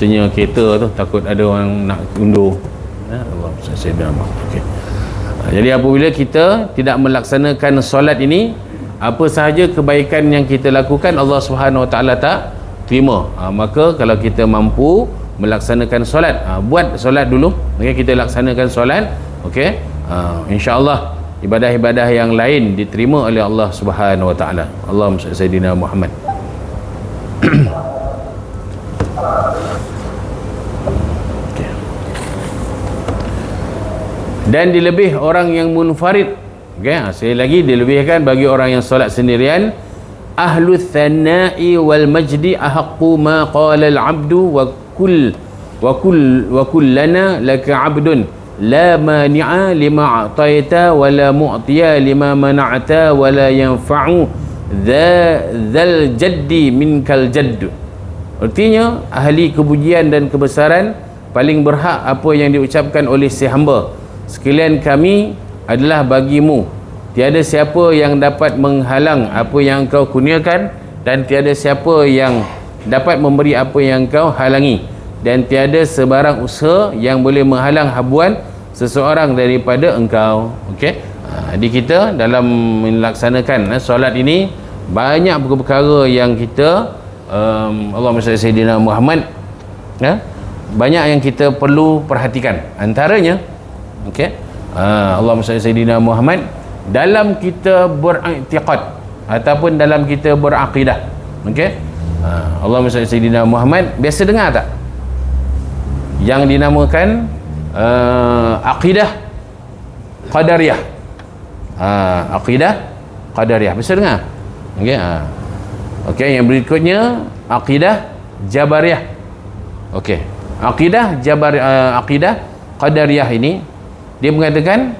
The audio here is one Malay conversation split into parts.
biasanya kereta tu takut ada orang nak undur. Allah Sayyidina Muhammad. Okey. Jadi apabila kita tidak melaksanakan solat ini, apa sahaja kebaikan yang kita lakukan Allah Subhanahu Wa Taala tak terima. Maka kalau kita mampu melaksanakan solat, buat solat dulu. Okey, kita laksanakan solat. Okey. Insya-Allah ibadah-ibadah yang lain diterima oleh Allah Subhanahu Wa Taala. Allahumma salli sayyidina Muhammad. Dan dilebih orang yang munfarid. Okay, sekali lagi dilebihkan bagi orang yang solat sendirian. Ahlu thana'i wal majdi ahaqqu ma qala al-'abdu wa kullana laka 'abdun la mani'a lima a'taita wa la mu'tiya lima mana'ta wa la yanfa'u dzal jaddi minkal jadd. Artinya ahli kepujian dan kebesaran paling berhak apa yang diucapkan oleh si hamba. Sekalian kami adalah bagimu, tiada siapa yang dapat menghalang apa yang kau kurniakan, dan tiada siapa yang dapat memberi apa yang kau halangi, dan tiada sebarang usaha yang boleh menghalang habuan seseorang daripada engkau. Okey. Jadi kita dalam melaksanakan solat ini banyak perkara yang kita Allahumma salli sayyidina Muhammad, banyak yang kita perlu perhatikan. Antaranya okey, Allahumma salli sayyidina Muhammad, dalam kita beriktiqad ataupun dalam kita berakidah. Okey, Allahumma salli sayyidina Muhammad, biasa dengar tak yang dinamakan akidah qadariyah? Akidah qadariyah biasa dengar. Okey. Okey, yang berikutnya akidah jabariyah. Okey, akidah akidah qadariyah ini dia mengatakan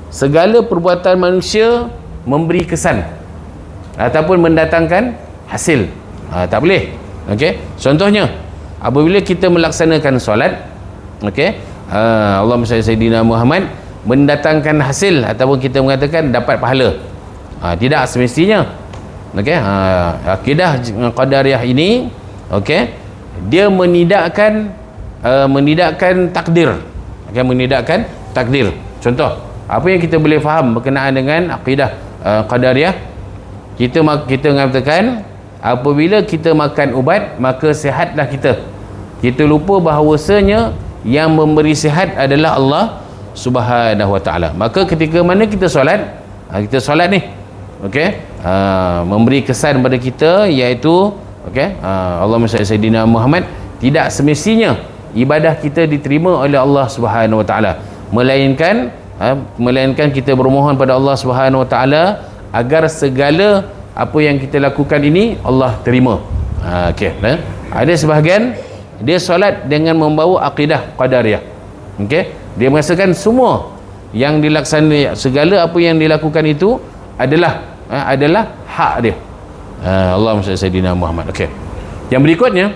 segala perbuatan manusia memberi kesan ataupun mendatangkan hasil. Tak boleh. Okey. Contohnya apabila kita melaksanakan solat, okey, Allahumma salli sayyidina Muhammad, mendatangkan hasil ataupun kita mengatakan dapat pahala. Tidak semestinya. Okey. Akidah qadariyah ini, okey, dia menidakkan takdir. Okey, menidakkan takdir. Contoh, apa yang kita boleh faham berkenaan dengan akidah qadariyah? Kita mengatakan apabila kita makan ubat maka sihatlah kita. Kita lupa bahawasanya yang memberi sihat adalah Allah Subhanahu Wa Taala. Maka ketika mana kita solat ni, okey, memberi kesan pada kita iaitu, okey, Allahumma salli sayyidina Muhammad, tidak semestinya ibadah kita diterima oleh Allah Subhanahu Wa Taala, melainkan kita bermohon pada Allah Subhanahu Wa Taala agar segala apa yang kita lakukan ini Allah terima. Okey, ada sebahagian dia solat dengan membawa akidah qadariyah. Okey, dia merasakan semua yang dilaksanakan, segala apa yang dilakukan itu adalah hak dia. Allahumma salli sayyidina Muhammad. Okey, yang berikutnya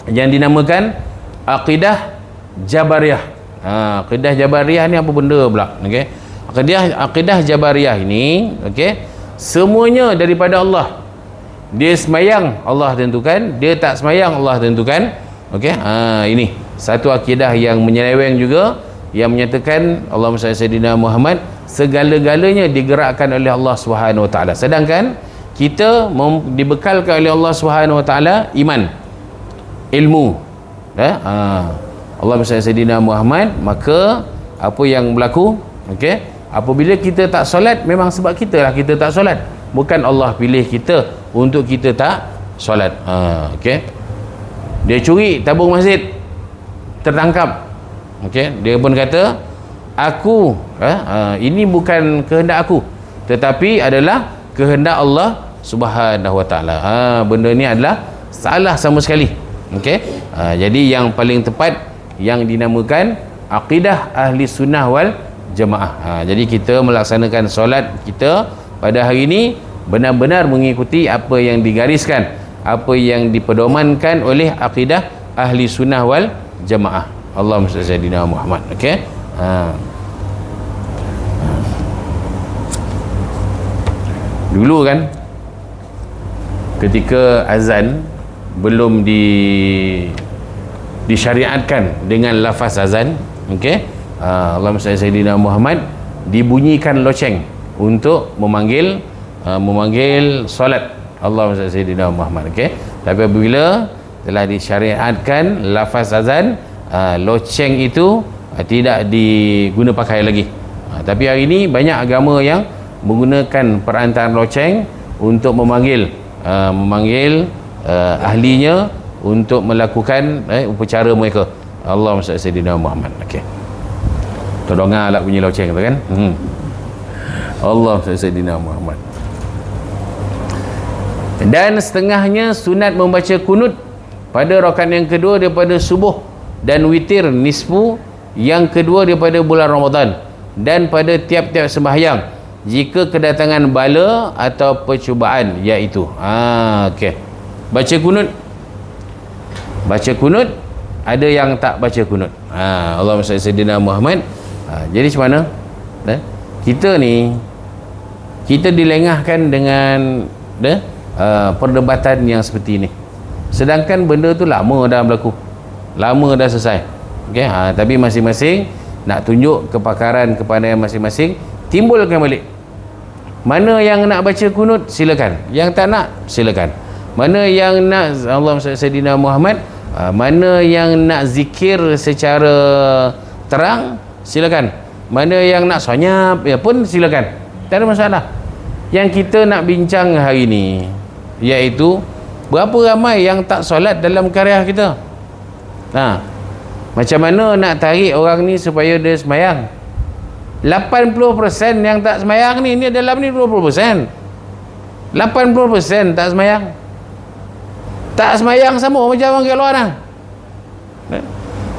yang dinamakan akidah jabariyah. Akidah jabariyah ni apa benda pula? Okey, akidah jabariyah ini, okey, semuanya daripada Allah. Dia semayang Allah tentukan, dia tak semayang Allah tentukan. Okey, ini satu akidah yang menyeleweng juga, yang menyatakan Allahumma salli sayyidina Muhammad, segala-galanya digerakkan oleh Allah Subhanahu Wa Taala, sedangkan kita dibekalkan oleh Allah Subhanahu Wa Taala iman, ilmu. Allahumma salli sayyidina Muhammad, maka apa yang berlaku, okey, apabila kita tak solat memang sebab kita tak solat, bukan Allah pilih kita untuk kita tak solat. Okey, dia curi tabung masjid, tertangkap. Okey, dia pun kata aku ini bukan kehendak aku, tetapi adalah kehendak Allah Subhanahu Wa Taala. Benda ni adalah salah sama sekali. Okey, jadi yang paling tepat yang dinamakan akidah ahli sunnah wal jamaah. Jadi kita melaksanakan solat kita pada hari ini benar-benar mengikuti apa yang digariskan, apa yang dipedomankan oleh akidah ahli sunnah wal jamaah. Allahumma salli sayyidina Muhammad. Okey. Dulu kan ketika azan belum disyariatkan dengan lafaz azan. Okey, Allahumma salli ala sayyidina Muhammad, dibunyikan loceng untuk memanggil solat Allahumma salli ala sayyidina Muhammad. Okey, tapi apabila telah disyariatkan lafaz azan, loceng itu tidak diguna pakai lagi. Tapi hari ini banyak agama yang menggunakan perantaraan loceng untuk memanggil ahlinya untuk melakukan upacara mereka. Allahumma salli ala sayyidina Muhammad. Okey, terdengarlah bunyi loceng tu kan. Allahumma salli ala sayyidina Muhammad. Dan setengahnya sunat membaca kunut pada rakaat yang kedua daripada subuh, dan witir nisfu yang kedua daripada bulan Ramadan, dan pada tiap-tiap sembahyang jika kedatangan bala atau percubaan, iaitu okey, baca kunut. Ada yang tak baca kunut. Allahumma salli ala sayyidina Muhammad. Jadi macam mana? Kita dilengahkan dengan perdebatan yang seperti ini, sedangkan benda tu lama dah berlaku, lama dah selesai. Okey, tapi masing-masing nak tunjuk kepakaran kepada yang masing-masing, timbulkan balik. Mana yang nak baca kunut, silakan. Yang tak nak, silakan. Mana yang nak Allahumma salli ala sayyidina Muhammad, mana yang nak zikir secara terang, silakan. Mana yang nak senyap pun silakan, tak ada masalah. Yang kita nak bincang hari ni iaitu berapa ramai yang tak solat dalam karya kita. Macam mana nak tarik orang ni supaya dia semayang? 80% yang tak semayang ni dalam ni 20%. 80% tak semayang. Tak semayang sama macam orang kat luar dah.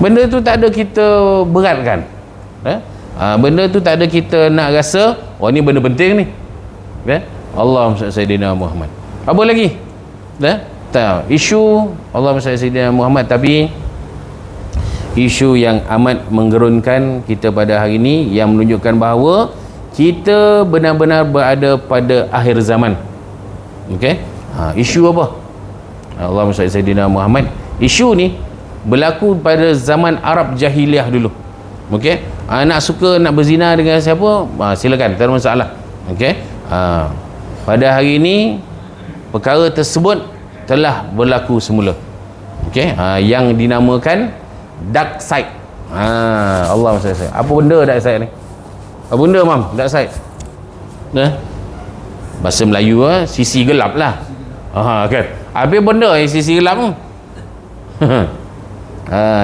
Benda tu tak ada kita beratkan. Benda tu tak ada kita nak rasa ni benda penting ni. Allahumma salli ala sayyidina Muhammad. Apa lagi? Isu Allahumma salli ala sayyidina Muhammad, tapi isu yang amat menggerunkan kita pada hari ini, yang menunjukkan bahawa kita benar-benar berada pada akhir zaman. Okey, isu apa? Allahumma salli ala sayyidina Muhammad. Isu ni berlaku pada zaman Arab jahiliah dulu. Okey, nak suka nak berzina dengan siapa, silakan, tak ada masalah. Okey, pada hari ini perkara tersebut telah berlaku semula. Okey, yang dinamakan dark side. Allah SWT. Apa benda dark side ni? Apa benda mam dark side? Bahasa Melayu sisi gelap lah. Kan? Apa benda yang sisi gelap tu?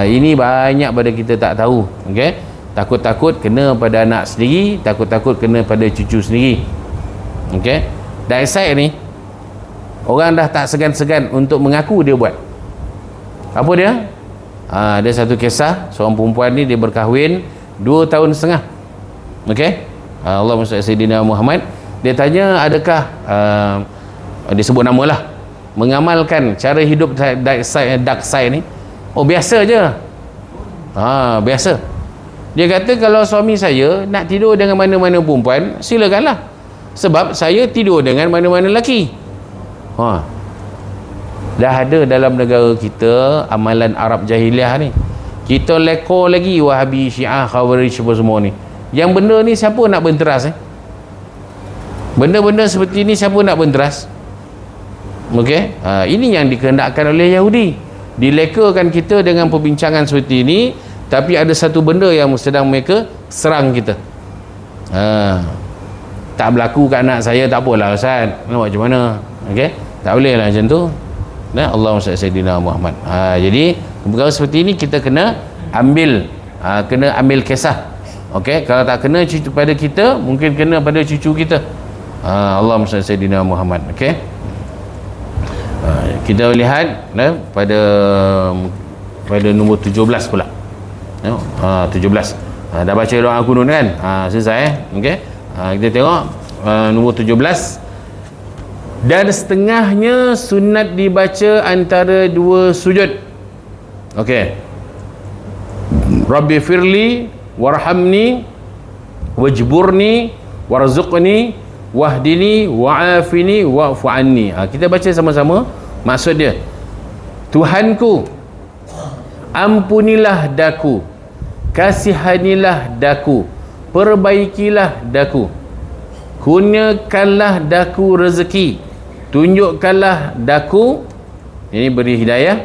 Ini banyak pada kita tak tahu. Okey, takut-takut kena pada anak sendiri, takut-takut kena pada cucu sendiri. Okey, dark side ni orang dah tak segan-segan untuk mengaku dia buat. Apa dia? Ada satu kisah, seorang perempuan ni dia berkahwin 2 tahun setengah. Okey, Allahumma salli ala sayyidina Muhammad. Dia tanya adakah dia sebut nama lah, mengamalkan cara hidup dark side ni. Biasa je. Biasa. Dia kata kalau suami saya nak tidur dengan mana-mana perempuan, silakanlah, sebab saya tidur dengan mana-mana lelaki. Dah ada dalam negara kita amalan Arab jahiliah ni. Kita lekor lagi Wahabi, Syiah, Khawarij semua ni. Yang benda ni siapa nak benteras? Benda-benda seperti ni siapa nak benteras? Okey, ini yang dikehendakkan oleh Yahudi. Dilekakan kita dengan perbincangan seperti ini, tapi ada satu benda yang sedang mereka serang kita. Tak berlaku kat anak saya, tak apalah Ustaz, nak buat macam mana? Okey, tak boleh lah macam tu. Allahumma salli ala sayyidina Muhammad. Jadi perkara seperti ini kita kena ambil kisah. Okey, kalau tak kena pada kita, mungkin kena pada cucu kita. Allahumma salli ala sayyidina Muhammad. Okey, kita lihat pada nombor 17 pula. 17. Dah baca doa kunut kan? Selesai. Okey, kita tengok nombor 17. Dan setengahnya sunat dibaca antara 2 sujud. Okey, Rabbi firli warhamni wajburni warzuqni wahdini wa'afini wa'fu anni. Kita baca sama-sama maksud dia. Tuhanku, ampunilah daku, kasihanilah daku, perbaikilah daku, kurniakanlah daku rezeki, tunjukkanlah daku, ini beri hidayah,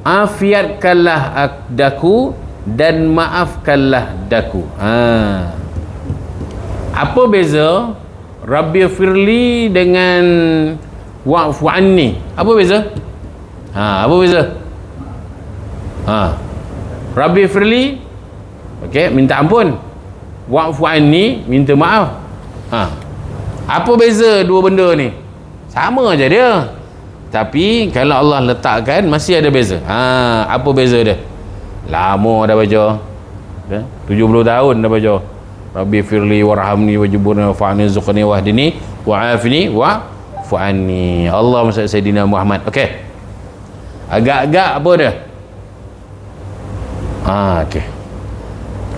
afiatkanlah daku, dan maafkanlah daku. Apa beza Rabbi firli dengan wa'fu anni? Apa beza? Apa beza? Rabbi firli, okey, minta ampun. Wa'fu anni, minta maaf. Apa beza dua benda ni? Sama aja dia. Tapi kalau Allah letakkan masih ada beza. Apa beza dia? Lama dah baca. 70 tahun dah baca. Rabbi firli warhamni wajburni wa'fani zuqni wahdini wa'afini wa'fu anni. Allahumma salli sayyidina Muhammad. Okey. Agak-agak apa dia? Okey.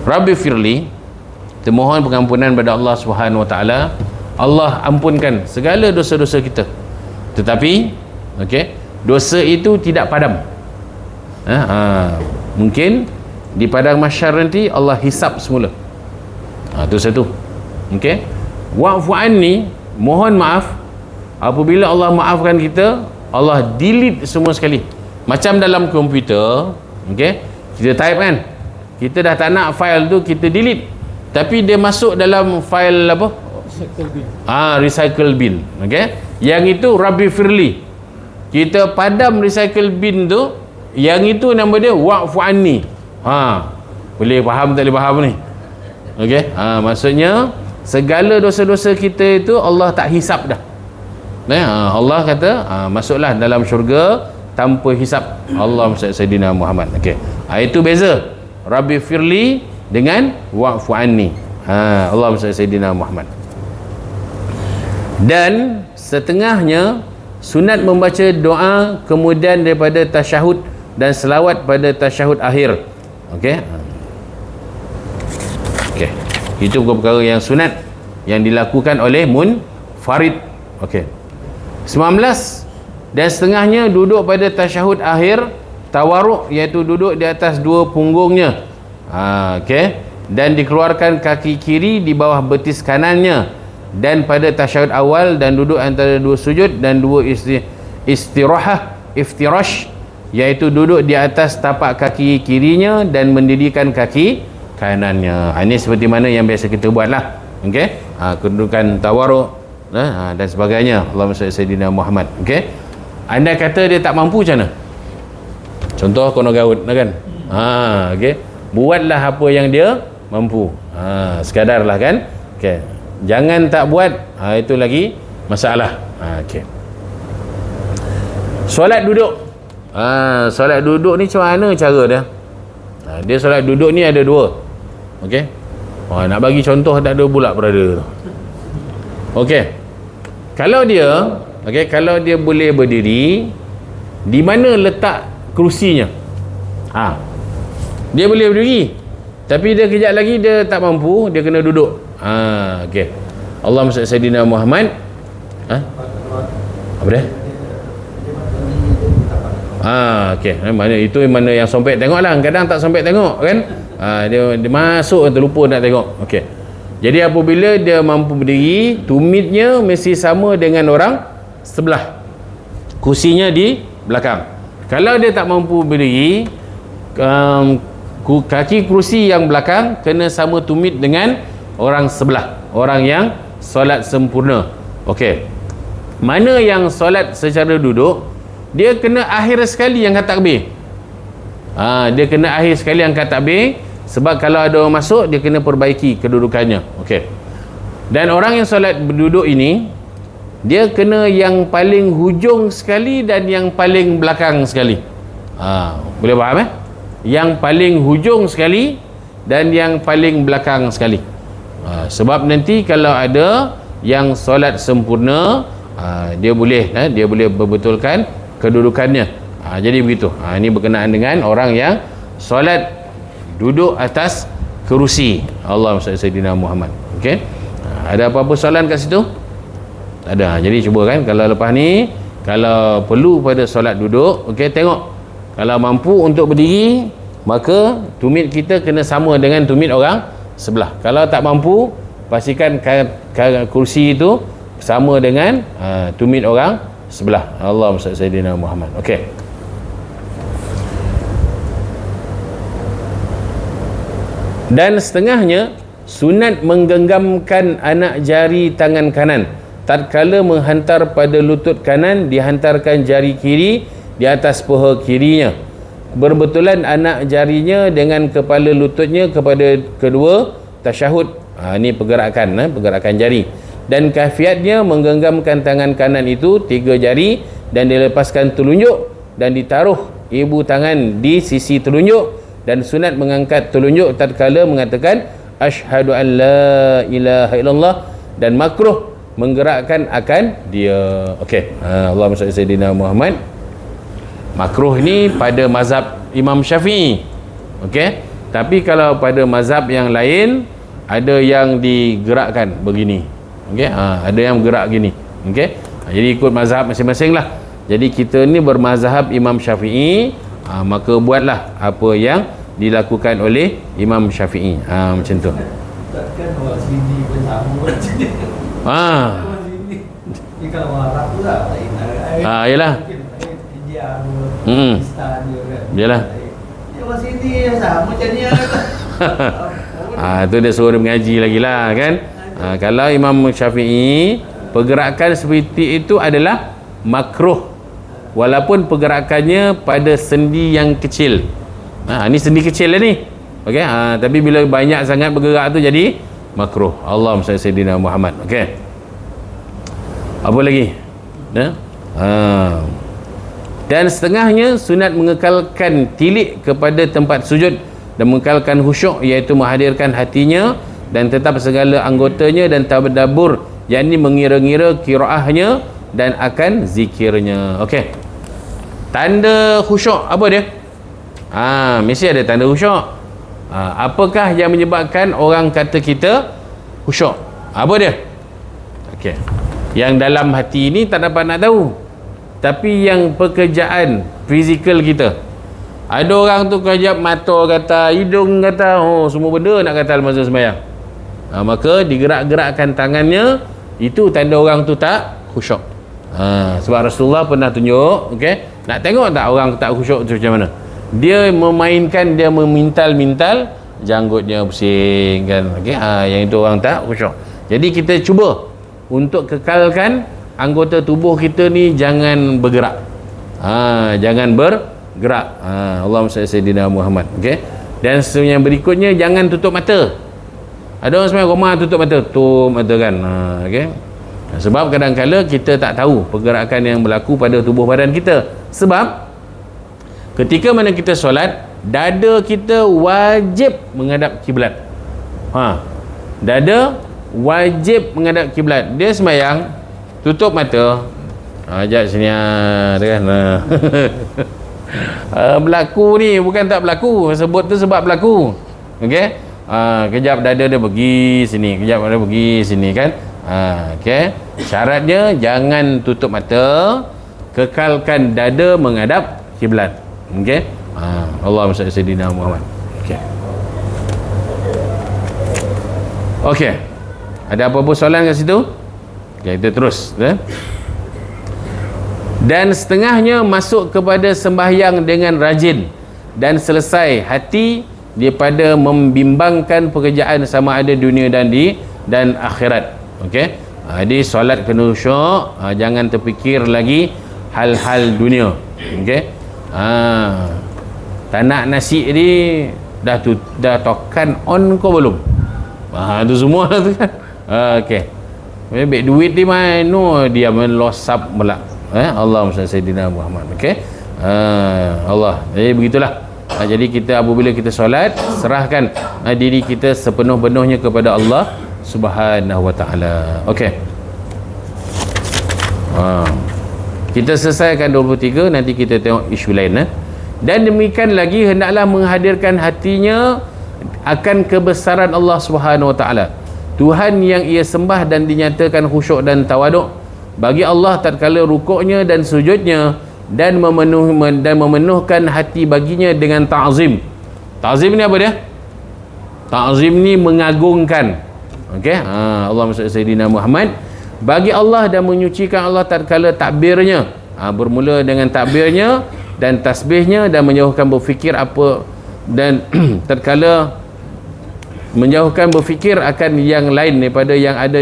Rabbi firli, termohon pengampunan pada Allah Subhanahu wa taala. Allah ampunkan segala dosa-dosa kita. Tetapi okey, dosa itu tidak padam. Mungkin di padang mahsyar nanti Allah hisap semula. Itu satu. Okey. Wa'fu anni, mohon maaf. Apabila Allah maafkan kita, Allah delete semua sekali. Macam dalam komputer, okey, kita type kan, kita dah tak nak file tu, kita delete, tapi dia masuk dalam file apa? Recycle bin. Recycle bin. Okey. Yang itu Rabbi firli. Kita padam recycle bin tu, yang itu nama dia wa'fu anni. Boleh faham tak boleh faham ni? Okey. Maksudnya segala dosa-dosa kita itu Allah tak hisap dah. Allah kata masuklah dalam syurga tanpa hisap. Allahumma salli sayyidina Muhammad. Okey. Itu beza Rabbi firli dengan wa'fu anni. Allahumma salli sayyidina Muhammad. Dan setengahnya sunat membaca doa kemudian daripada tasyahud dan selawat pada tasyahud akhir. Okey. Okey. Itu perkara yang sunat yang dilakukan oleh munfarid. Okey. 19 dan setengahnya duduk pada tasyahud akhir tawarruk, iaitu duduk di atas dua punggungnya. Okey. Dan dikeluarkan kaki kiri di bawah betis kanannya, dan pada tasyahud awal dan duduk antara dua sujud dan dua iftirash, iaitu duduk di atas tapak kaki kirinya dan mendirikan kaki kanannya. Ini seperti mana yang biasa kita buat lah. Okey. Kedudukan tawarruk dan sebagainya. Allahumma salli sayyidina Muhammad. Okey. Anda kata dia tak mampu macam mana? Contoh kono gaut kan. Okey. Buatlah apa yang dia mampu. Sekadarlah kan. Okey. Jangan tak buat, itu lagi masalah. Okey. Solat duduk. Solat duduk ni macam mana cara dia? Dia solat duduk ni ada dua. Okey. Nak bagi contoh tak ada pula berada tu. Okey. Kalau dia boleh berdiri, di mana letak kerusinya? Dia boleh berdiri, tapi dia kejap lagi dia tak mampu, dia kena duduk. Okey. Allahumma salli sayyidina Muhammad. Apa dia? Okey. Mana yang sompet tengoklah. Kadang tak sompet tengok kan. Dia masuk terlupa nak tengok. Okey. Jadi apabila dia mampu berdiri, tumitnya mesti sama dengan orang sebelah. Kursinya di belakang. Kalau dia tak mampu berdiri, kaki kerusi yang belakang kena sama tumit dengan orang sebelah, orang yang solat sempurna. Okey. Mana yang solat secara duduk, dia kena akhir sekali angkat takbir. Dia kena akhir sekali angkat takbir, sebab kalau ada orang masuk, dia kena perbaiki kedudukannya. Okey. Dan orang yang solat berduduk ini, dia kena yang paling hujung sekali dan yang paling belakang sekali. Boleh faham Yang paling hujung sekali dan yang paling belakang sekali. Sebab nanti kalau ada yang solat sempurna, dia boleh berbetulkan kedudukannya. Jadi begitu. Ini berkenaan dengan orang yang solat duduk atas kerusi. Allahumma salli sayyidina Muhammad. Okey. Ada apa-apa soalan kat situ? Tak ada. Jadi cuba kan, kalau lepas ni, kalau perlu pada solat duduk, okey, tengok. Kalau mampu untuk berdiri, maka tumit kita kena sama dengan tumit orang sebelah. Kalau tak mampu, pastikan kursi itu sama dengan tumit orang sebelah. Allahumma salli sayyidina Muhammad. Okey. Dan setengahnya sunat menggenggamkan anak jari tangan kanan tatkala menghantar pada lutut kanan, dihantarkan jari kiri di atas paha kirinya, berbetulan anak jarinya dengan kepala lututnya kepada kedua tasyahud. Ini pergerakan jari. Dan kafiatnya menggenggamkan tangan kanan itu 3 jari dan dilepaskan telunjuk dan ditaruh ibu tangan di sisi telunjuk, dan sunat mengangkat telunjuk tatkala mengatakan asyhadu an la ilaha illallah, dan makruh menggerakkan akan dia. Okey. Allahumma salli sayyidina Muhammad. Makruh ni pada mazhab Imam Syafi'i. Okey. Tapi kalau pada mazhab yang lain ada yang digerakkan begini. Okey. Ada yang bergerak gini. Okey. Jadi ikut mazhab masing-masing lah. Jadi kita ni bermazhab Imam Syafi'i, maka buatlah apa yang dilakukan oleh Imam Syafi'i. Macam tu. Takkan orang sini pun sama macam ni. Orang sini ni kalau orang Arab pula tak ingat. Yalah. India, Pakistan dia kan. Yalah. Orang sini sama macam ni. Tu dia suruh dia mengaji lagi lah kan. Kalau Imam Syafi'i, pergerakan seperti itu adalah makruh, walaupun pergerakannya pada sendi yang kecil. Ni sendi kecil lah ni. Okey. Tapi bila banyak sangat bergerak tu jadi makruh. Allahumma salli sayyidina Muhammad. Okey. Apa lagi? Dan setengahnya sunat mengekalkan tilik kepada tempat sujud dan mengekalkan khusyuk, iaitu menghadirkan hatinya dan tetap segala anggotanya dan tadabbur, yakni mengira-ngira qiraahnya dan akan zikirnya. Okey. Tanda khusyuk apa dia? Mesti ada tanda khusyuk. Apakah yang menyebabkan orang kata kita khusyuk? Apa dia? Okey. Yang dalam hati ni tak dapat nak tahu. Tapi yang pekerjaan fizikal kita. Ada orang tu kejap mata kata, hidung kata, semua benda nak kata masa sembahyang. Maka digerak-gerakkan tangannya, itu tanda orang tu tak khusyuk. Sebab Rasulullah pernah tunjuk, okey, nak tengok tak orang tak khusyuk tu macam mana? Dia memainkan, dia memintal-mintal, janggutnya pusing kan. Okey, yang itu orang tak khusyuk. Jadi kita cuba untuk kekalkan anggota tubuh kita ni jangan bergerak. Jangan bergerak. Allahumma salli sayyidina Muhammad. Okey. Dan yang berikutnya, jangan tutup mata. Ada orang sembahyang rumah tutup mata kan. Okey. Sebab kadang-kala kita tak tahu pergerakan yang berlaku pada tubuh badan kita. Sebab ketika mana kita solat, dada kita wajib menghadap kiblat. Dada wajib menghadap kiblat. Dia sembahyang tutup mata. Ajak sini kan. Berlaku ni bukan tak berlaku. Sebut tu sebab berlaku. Okey. Kejap dada dia pergi sini, kejap dada pergi sini kan. Okey. Syaratnya jangan tutup mata, kekalkan dada menghadap kiblat. Okey. Allahumma salli sayyidina Muhammad. Okey. Okey. Ada apa-apa soalan kat situ? Okey, kita terus, Dan setengahnya masuk kepada sembahyang dengan rajin dan selesai hati daripada membimbangkan pekerjaan sama ada dunia dan akhirat. Okey. Jadi solat kena khusyuk, jangan terfikir lagi hal-hal dunia. Okey. Tak nak nasi ni dah tokan on kau belum? Tu semua tu kan. Okey. Baik duit di mana dia melosap pula. Allahumma salli sayyidina Muhammad. Okey. Allah. Jadi begitulah. Jadi kita apabila kita solat, serahkan diri kita sepenuh-penuhnya kepada Allah Subhanahu wa taala. Okey. Kita selesaikan 23, nanti kita tengok isu lain. Dan demikian lagi hendaklah menghadirkan hatinya akan kebesaran Allah Subhanahu wa taala, Tuhan yang ia sembah, dan dinyatakan khusyuk dan tawaduk bagi Allah tatkala rukuknya dan sujudnya, dan memenuhkan hati baginya dengan ta'zim, Ta'zim ni apa dia? Ta'zim ni mengagungkan. Okey, Allahumma salli sayyidina Muhammad. Bagi Allah dan menyucikan Allah tatkala takbirnya. Bermula dengan takbirnya dan tasbihnya dan menjauhkan berfikir apa dan tatkala menjauhkan berfikir akan yang lain daripada yang ada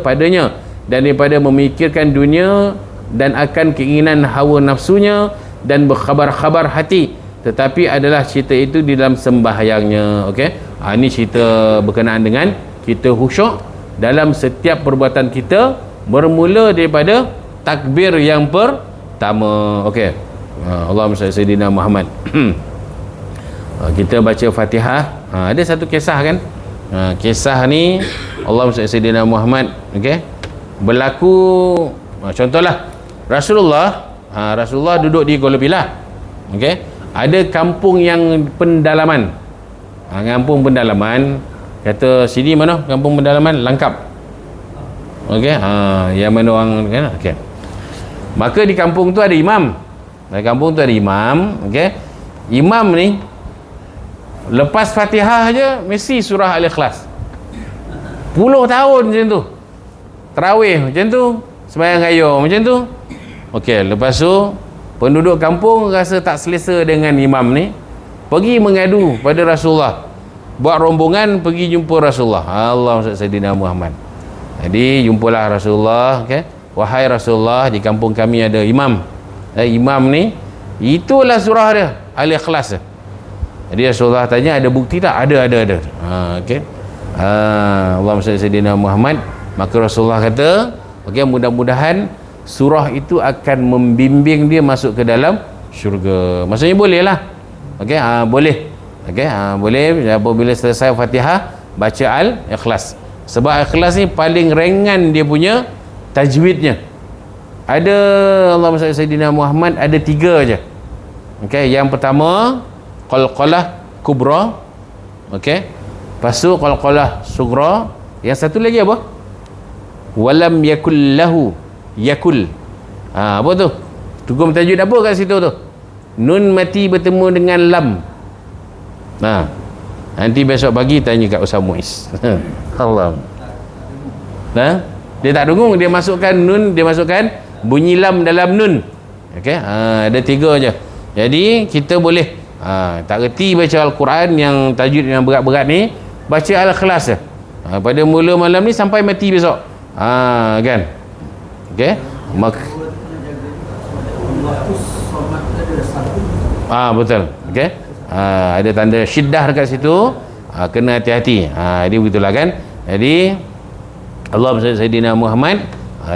padanya dan daripada memikirkan dunia dan akan keinginan hawa nafsunya dan berkhabar-khabar hati, tetapi adalah cerita itu di dalam sembahyangnya. Okey, ini cerita berkenaan dengan kita khusyuk dalam setiap perbuatan kita bermula daripada takbir yang pertama. Okey, Allahumma salli sayyidina Muhammad. Kita baca Fatihah. Ada satu kisah kan, kisah ni Allahumma salli sayyidina Muhammad. Okey, berlaku contohlah Rasulullah duduk di Kuala Pilah. Okey, ada kampung yang pendalaman. Kampung pendalaman, kata sini mana kampung pendalaman? Langkap. Okey, yang mana orang kan? Okey, maka di kampung tu ada imam. Di kampung tu ada imam. Okey, imam ni lepas Fatihah je mesti surah Al-Ikhlas. Puluh tahun macam tu, tarawih macam tu, sembahyang raya macam tu. Okey, lepas tu penduduk kampung rasa tak selesa dengan imam ni, pergi mengadu pada Rasulullah, buat rombongan pergi jumpa Rasulullah. Allahumma sayyidina Muhammad. Jadi jumpalah Rasulullah. Okay? Wahai Rasulullah, di kampung kami ada imam. Imam ni itulah surah dia Al-Ikhlas. Jadi Rasulullah tanya, ada bukti tak? Ada. Okey, Allahumma sayyidina Muhammad. Maka Rasulullah kata, okey, mudah-mudahan surah itu akan membimbing dia masuk ke dalam syurga. Maksudnya boleh lah. Okey, boleh. Okey, boleh apabila selesai Fatihah baca Al-Ikhlas. Sebab Ikhlas ni paling ringan dia punya tajwidnya. Ada Allahumma salli sayyidina Muhammad ada 3 aja. Okey, yang pertama qalqalah kubra. Okey. Lepas tu qalqalah sughra. Yang satu lagi apa? Walam yakul lahu yakul. Apa tu? Tukum tajwid apa kat situ tu? Nun mati bertemu dengan lam. Nanti besok pagi tanya kat Ustaz Muiz. Allah. Dia tak dengung, dia masukkan nun, dia masukkan bunyi lam dalam nun. Okey, ada 3 aja. Jadi kita boleh tak reti baca Al-Quran yang tajwid yang berat-berat ni, baca Al-Ikhlas je. Pada mula malam ni sampai mati besok. Kan? Okey. Betul. Okey. Ada tanda syiddah dekat situ. Kena hati-hati. Jadi begitulah kan. Jadi Allahumma sayyidina Muhammad,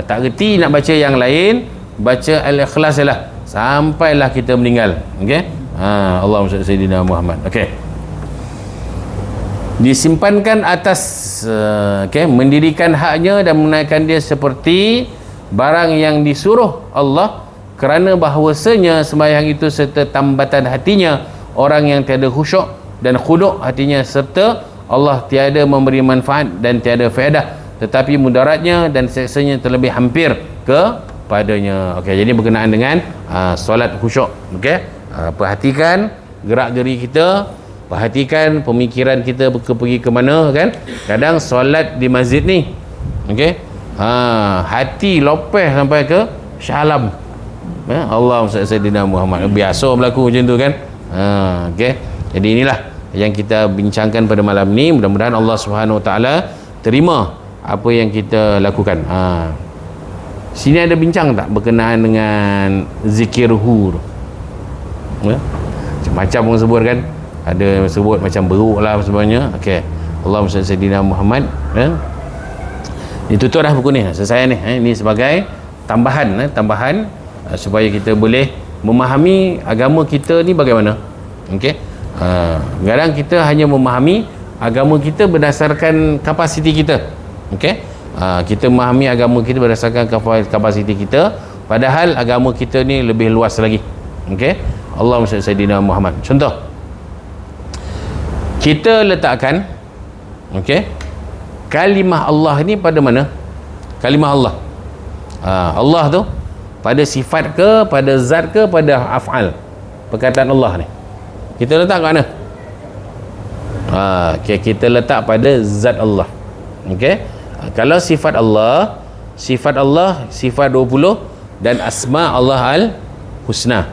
tak reti nak baca yang lain, baca Al-Ikhlas lah sampailah kita meninggal. Okey. Allahumma sayyidina Muhammad. Okey. Disimpankan atas mendirikan haknya dan menaikkan dia seperti barang yang disuruh Allah, kerana bahawasanya sembahyang itu serta tambatan hatinya orang yang tiada khusyuk dan khuduk hatinya, serta Allah tiada memberi manfaat dan tiada faedah, tetapi mudaratnya dan seksanya terlebih hampir kepadanya. Okey, jadi berkenaan dengan solat khusyuk. Okey, perhatikan gerak geri kita, perhatikan pemikiran kita pergi ke mana kan. Kadang solat di masjid ni, okey, hati lopeh sampai ke Shah Alam. Allahumma sayyidina Muhammad. Biasa berlaku macam tu kan. Okey, jadi inilah yang kita bincangkan pada malam ni. Mudah-mudahan Allah Subhanahu Wa Taala terima apa yang kita lakukan. Sini ada bincang tak berkenaan dengan zikir hur? Macam-macam orang sebut kan. Ada sebut macam beruk lah sebenarnya. Okey, Allahumma salli sayyidina Muhammad. Ditutup dah buku ni, selesai ni. Ini sebagai tambahan supaya kita boleh memahami agama kita ni bagaimana. Okey. Kadang kita hanya memahami agama kita berdasarkan kapasiti kita. Okey. Kita memahami agama kita berdasarkan kapasiti kita, padahal agama kita ni lebih luas lagi. Okey. Allahumma salli sayyidina Muhammad. Contoh, kita letakkan kalimah Allah ni pada mana? Kalimah Allah, Allah tu pada sifat ke, pada zat ke, pada af'al? Perkataan Allah ni kita letak kat mana? Okay, kita letak pada zat Allah. Okey. Kalau sifat Allah sifat 20 dan asma Allah al-husna.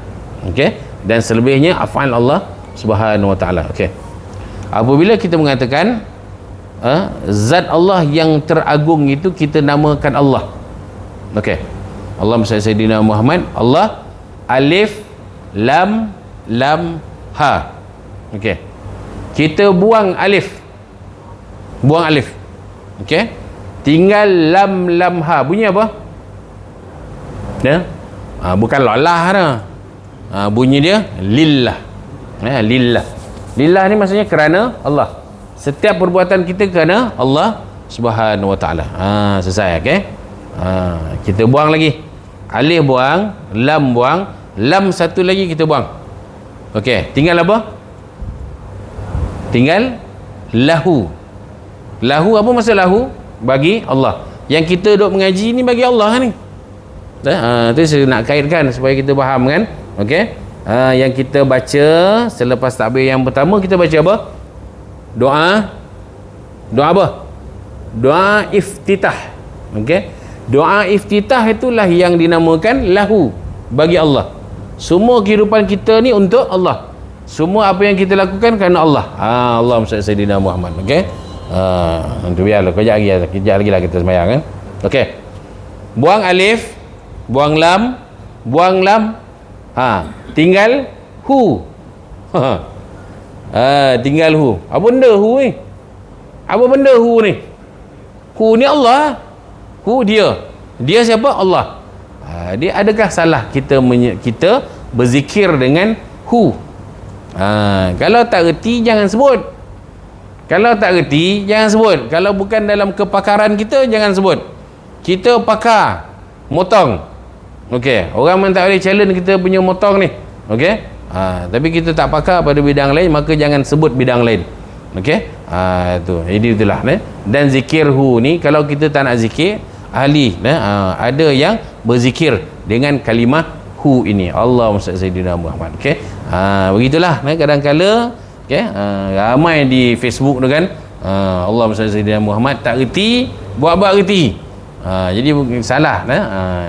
Okey. Dan selebihnya af'al Allah Subhanahu wa taala. Okey. Apabila kita mengatakan zat Allah yang teragung itu kita namakan Allah. Okey. Allahumma salli sayyidina Muhammad. Allah alif lam ha. Okey. Kita buang alif. Okey. Tinggal lam ha. Bunyi apa? Ya. Bukan lalah dah. Bunyi dia lillah. Lillah. Lillah ni maksudnya kerana Allah. Setiap perbuatan kita kerana Allah Subhanahu wa taala. Selesai, okey? Kita buang lagi. Alif buang, lam buang, lam satu lagi kita buang. Okey, tinggal apa? Tinggal lahu. Lahu apa maksud lahu? Bagi Allah. Yang kita duk mengaji ni bagi Allah ni. Itu saya nak kaitkan supaya kita faham kan. Okey. Yang kita baca selepas takbir yang pertama kita baca apa? Doa apa? Doa iftitah. Okey. Doa iftitah itulah yang dinamakan lahu, bagi Allah. Semua kehidupan kita ni untuk Allah. Semua apa yang kita lakukan kerana Allah. Allahumma salli sayyidina Muhammad. Okey. Nanti biarlah kejap lagi lah kita sembahyang kan. Okey. Buang alif, buang lam, tinggal hu. Tinggal hu. Apa benda hu ni? Apa benda hu ni? Hu ni Allah. Hu dia. Dia siapa? Allah. Dia adakah salah kita berzikir dengan hu? Kalau tak reti jangan sebut. Kalau tak reti jangan sebut. Kalau bukan dalam kepakaran kita jangan sebut. Kita pakar motong. Okey, orang memang tak boleh challenge kita punya motong ni. Okey? Tapi kita tak pakar pada bidang lain, maka jangan sebut bidang lain. Okey? Tu. Jadi itulah Dan zikir hu ni kalau kita tak nak zikir ahli ada yang berzikir dengan kalimah hu ini. Allahumma salli sayyidina Muhammad. Okey? Begitulah kadang-kala ramai di Facebook tu kan. Allahumma salli sayyidina Muhammad tak reti, buat-buat reti. Jadi salah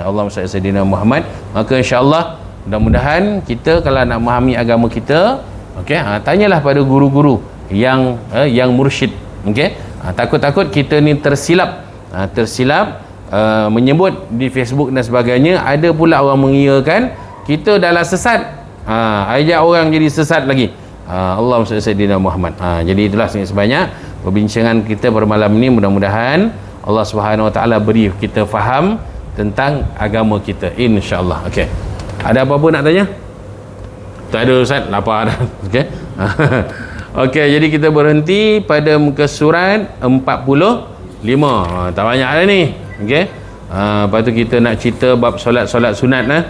Allahumma salli sayyidina Muhammad. Maka insya-Allah mudah-mudahan kita kalau nak memahami agama kita, tanyalah pada guru-guru yang mursyid. Takut-takut kita ni tersilap menyebut di Facebook dan sebagainya. Ada pula orang mengiyakan kita dalam sesat, ajak orang jadi sesat lagi. Allahumma salli sayyidina Muhammad. Jadi itulah sebanyak perbincangan kita pada malam ini. Mudah-mudahan Allah Subhanahu wa taala beri kita faham tentang agama kita, insya-Allah. Okey. Ada apa-apa nak tanya? Tak ada Ustaz, lapar dah. Okey. Okey, jadi kita berhenti pada muka surat 45. Tak banyak dah ni. Okey. Lepas tu kita nak cerita bab solat-solat sunat lah.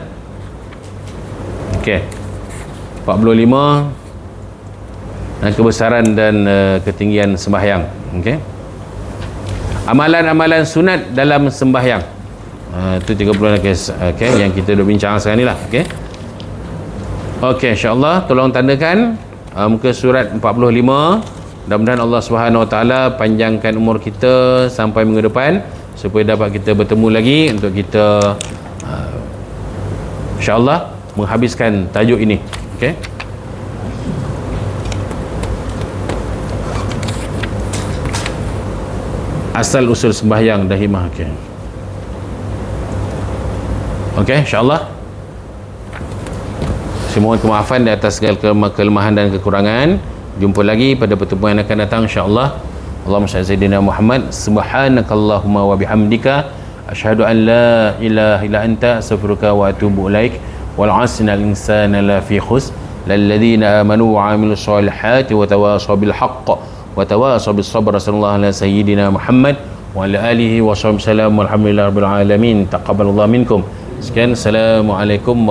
Okey. 45 kebesaran dan ketinggian sembahyang. Okey. Amalan-amalan sunat dalam sembahyang. Itu 30 yang kita dah bincang sekarang ni lah. Okey. Okey, insya-Allah tolong tandakan muka surat 45. Mudah-mudahan Allah Subhanahu wa taala panjangkan umur kita sampai minggu depan supaya dapat kita bertemu lagi untuk kita insya-Allah menghabiskan tajuk ini. Okey. Asal usul sembahyang dahimah. Okey, insya-Allah. Saya mohon kemaafan di atas segala kelemahan dan kekurangan. Jumpa lagi pada pertemuan yang akan datang insya-Allah. Allahumma salli sayyidina Muhammad. Subhanakallahumma wa bihamdika asyhadu an la ilaha illa anta astaghfiruka wa atubu ilaik. Wal 'asril insana la fi khusr lalladzina amanu wa 'amilus solihati wa tawasaw bil haqq wa tawasaw bis sabr. Sallallahu ala sayyidina Muhammad wa ala alihi wa sahbihi wasallam. Walhamdulillahirabbil alamin. Taqabbalallahu minkum. Sekian. Assalamualaikum warahmatullahi